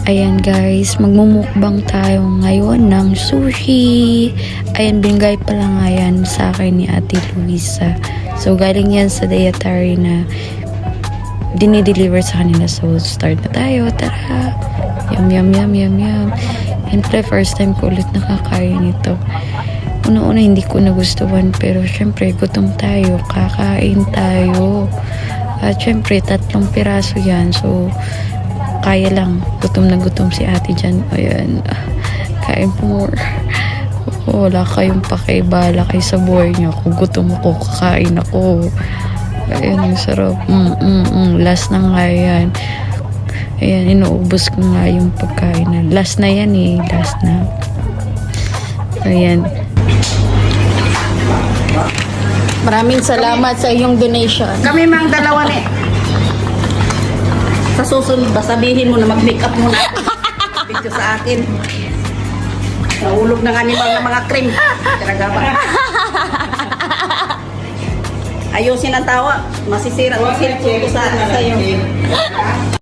Ayan guys, magmumukbang tayo ngayon ng sushi. Ayan, binigay pa lang yan sa akin ni Ate Luisa. So galing yan sa dietary na dinideliver sa kanila. So start na tayo, tara. Yum yum yum yum yum. And first time ko ulit nakakain ito. Una-una hindi ko nagustuhan, pero syempre gutom tayo, kakain tayo. At syempre 3 piraso yan, so kaya lang. Gutom na gutom si ate dyan. Ayan, kain po more. Wala kayong pakibala kayo sa buhay niyo. Kung gutom ako, kakain ako. Ayan, yung sarap. Last na nga yan. Ayan, inuubos ko nga yung pagkain na. Last na yan eh, last na. Ayan. Maraming salamat sa iyong donation. Kami mang dalawa ni. Sa susunod ba, sabihin mo na mag-make up muna ako. Picture sa akin. Nahulog ng animal na mga cream. Talaga ba? Ayusin ang tawa. Masisira. Masisira ko sa iyo.